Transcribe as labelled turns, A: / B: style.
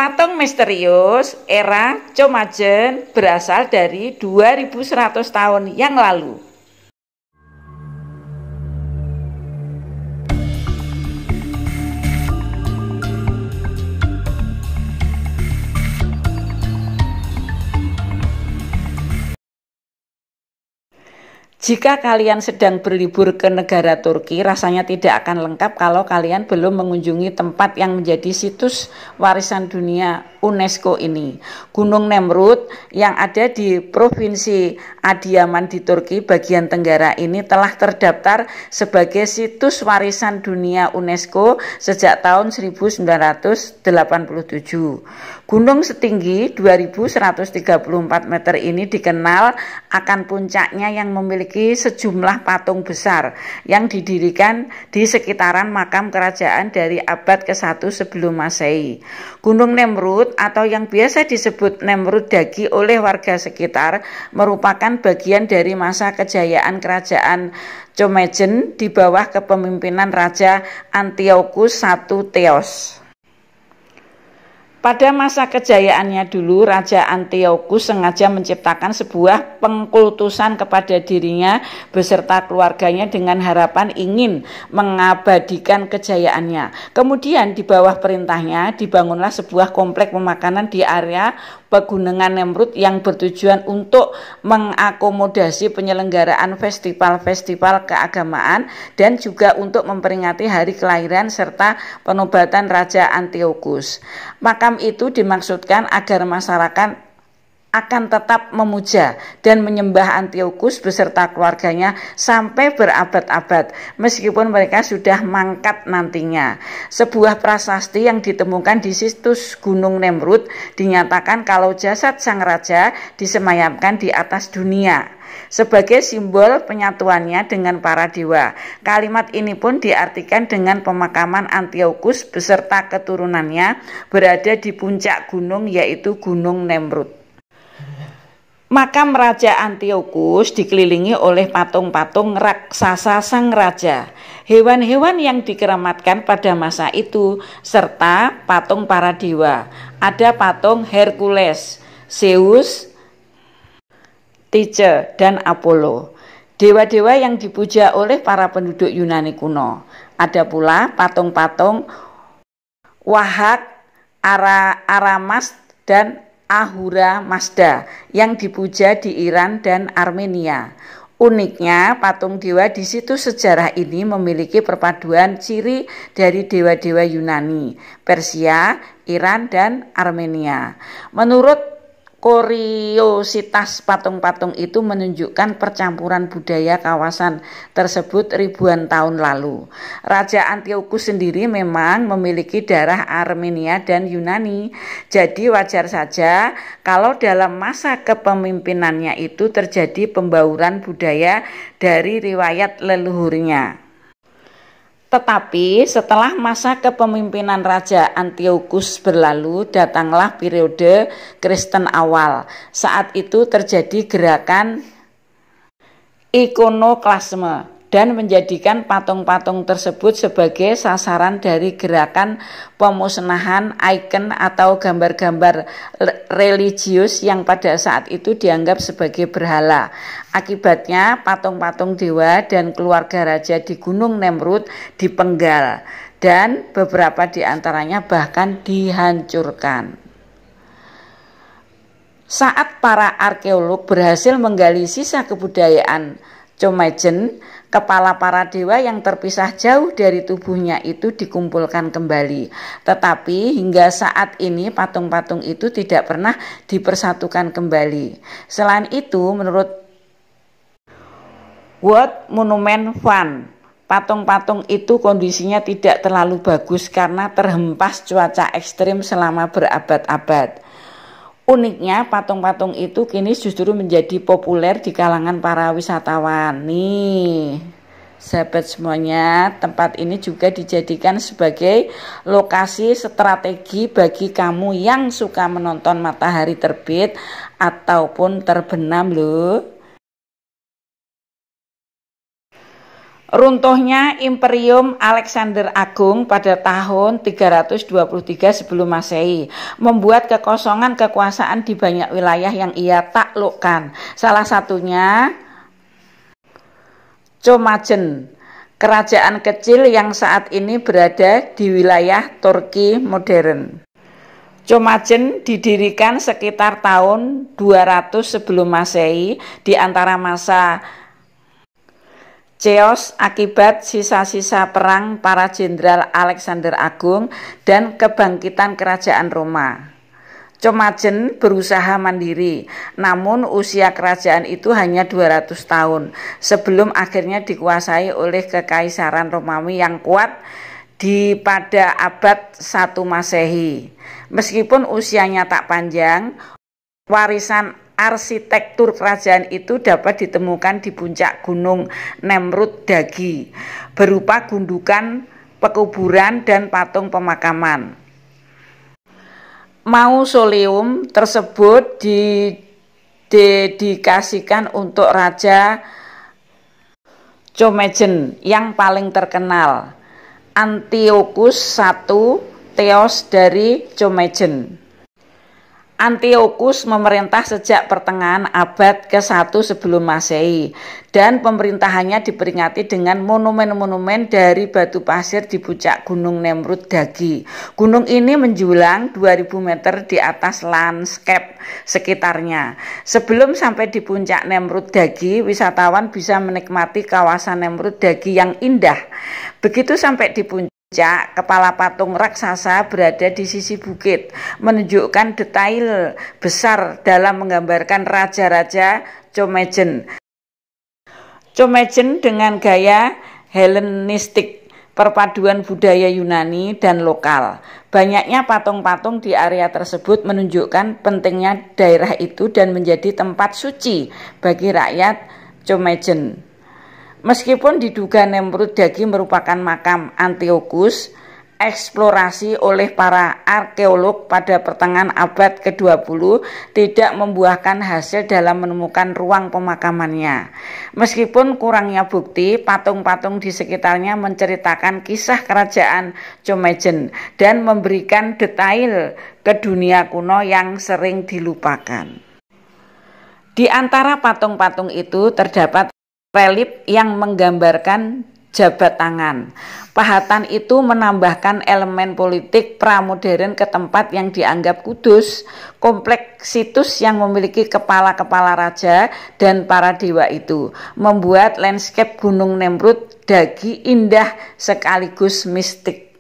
A: Patung misterius era Comajen berasal dari 2100 tahun yang lalu. Jika kalian sedang berlibur ke negara Turki, rasanya tidak akan lengkap kalau kalian belum mengunjungi tempat yang menjadi situs warisan dunia UNESCO ini. Gunung Nemrut yang ada di Provinsi Adıyaman di Turki bagian tenggara ini telah terdaftar sebagai situs warisan dunia UNESCO sejak tahun 1987. Gunung setinggi 2134 meter ini dikenal akan puncaknya yang memiliki sejumlah patung besar yang didirikan di sekitaran makam kerajaan dari abad ke-1 sebelum Masehi. Gunung Nemrut atau yang biasa disebut Nemrut Dagi oleh warga sekitar merupakan bagian dari masa kejayaan kerajaan Comajen di bawah kepemimpinan Raja Antiochus I Theos. Pada masa kejayaannya dulu, Raja Antiochus sengaja menciptakan sebuah pengkultusan kepada dirinya beserta keluarganya dengan harapan ingin mengabadikan kejayaannya. Kemudian di bawah perintahnya dibangunlah sebuah komplek pemakanan di area Pegunungan Nemrut yang bertujuan untuk mengakomodasi penyelenggaraan festival-festival keagamaan dan juga untuk memperingati hari kelahiran serta penobatan Raja Antiochus. Makam itu dimaksudkan agar masyarakat akan tetap memuja dan menyembah Antiochus beserta keluarganya sampai berabad-abad meskipun mereka sudah mangkat nantinya. Sebuah prasasti yang ditemukan di situs Gunung Nemrut dinyatakan kalau jasad sang raja disemayamkan di atas dunia sebagai simbol penyatuannya dengan para dewa. Kalimat ini pun diartikan dengan pemakaman Antiochus beserta keturunannya berada di puncak gunung yaitu Gunung Nemrut. Makam Raja Antiochus dikelilingi oleh patung-patung raksasa sang raja, hewan-hewan yang dikeramatkan pada masa itu, serta patung para dewa. Ada patung Hercules, Zeus, Tyche, dan Apollo. Dewa-dewa yang dipuja oleh para penduduk Yunani kuno. Ada pula patung-patung Wahak, Aramas, dan Ahura Mazda yang dipuja di Iran dan Armenia. Uniknya, patung dewa di situs sejarah ini memiliki perpaduan ciri dari dewa-dewa Yunani, Persia, Iran, dan Armenia. Menurut kuriositas patung-patung itu menunjukkan percampuran budaya kawasan tersebut ribuan tahun lalu. Raja Antiochus sendiri memang memiliki darah Armenia dan Yunani, jadi wajar saja kalau dalam masa kepemimpinannya itu terjadi pembauran budaya dari riwayat leluhurnya. Tetapi setelah masa kepemimpinan Raja Antiochus berlalu, datanglah periode Kristen awal. Saat itu terjadi gerakan ikonoklasme dan menjadikan patung-patung tersebut sebagai sasaran dari gerakan pemusnahan ikon atau gambar-gambar religius yang pada saat itu dianggap sebagai berhala. Akibatnya patung-patung dewa dan keluarga raja di Gunung Nemrut dipenggal dan beberapa di antaranya bahkan dihancurkan. Saat para arkeolog berhasil menggali sisa kebudayaan Comajen, kepala para dewa yang terpisah jauh dari tubuhnya itu dikumpulkan kembali. Tetapi hingga saat ini patung-patung itu tidak pernah dipersatukan kembali. Selain itu, menurut World Monument Fund, patung-patung itu kondisinya tidak terlalu bagus karena terhempas cuaca ekstrim selama berabad-abad. Uniknya patung-patung itu kini justru menjadi populer di kalangan para wisatawan. Nih, sahabat semuanya, tempat ini juga dijadikan sebagai lokasi strategi bagi kamu yang suka menonton matahari terbit ataupun terbenam loh. Runtuhnya Imperium Alexander Agung pada tahun 323 sebelum Masehi membuat kekosongan kekuasaan di banyak wilayah yang ia taklukkan. Salah satunya Comajen, kerajaan kecil yang saat ini berada di wilayah Turki modern. Comajen didirikan sekitar tahun 200 sebelum Masehi di antara masa Chaos akibat sisa-sisa perang para jenderal Alexander Agung dan kebangkitan kerajaan Roma. Comajen berusaha mandiri, namun usia kerajaan itu hanya 200 tahun sebelum akhirnya dikuasai oleh Kekaisaran Romawi yang kuat pada abad 1 Masehi. Meskipun usianya tak panjang, warisan arsitektur kerajaan itu dapat ditemukan di puncak gunung Nemrut Dagi berupa gundukan pekuburan dan patung pemakaman. Mausoleum tersebut didedikasikan untuk Raja Comajen yang paling terkenal, Antiochus I Theos dari Comajen. Antiochus memerintah sejak pertengahan abad ke-1 sebelum Masehi dan pemerintahannya diperingati dengan monumen-monumen dari batu pasir di puncak Gunung Nemrut Dagi. Gunung ini menjulang 2000 meter di atas landscape sekitarnya. Sebelum sampai di puncak Nemrut Dagi, wisatawan bisa menikmati kawasan Nemrut Dagi yang indah. Begitu sampai di puncak, kepala patung raksasa berada di sisi bukit, menunjukkan detail besar dalam menggambarkan raja-raja Comajen. Comajen dengan gaya Helenistik, perpaduan budaya Yunani dan lokal. Banyaknya patung-patung di area tersebut menunjukkan pentingnya daerah itu dan menjadi tempat suci bagi rakyat Comajen. Meskipun diduga Nemrut Dagi merupakan makam Antiochus, eksplorasi oleh para arkeolog pada pertengahan abad ke-20 tidak membuahkan hasil dalam menemukan ruang pemakamannya. Meskipun kurangnya bukti, patung-patung di sekitarnya menceritakan kisah kerajaan Comajen dan memberikan detail ke dunia kuno yang sering dilupakan. Di antara patung-patung itu terdapat relief yang menggambarkan jabat tangan. Pahatan itu menambahkan elemen politik pramodern ke tempat yang dianggap kudus. Kompleksitas yang memiliki kepala-kepala raja dan para dewa itu membuat landscape Gunung Nemrut Dagi indah sekaligus mistik.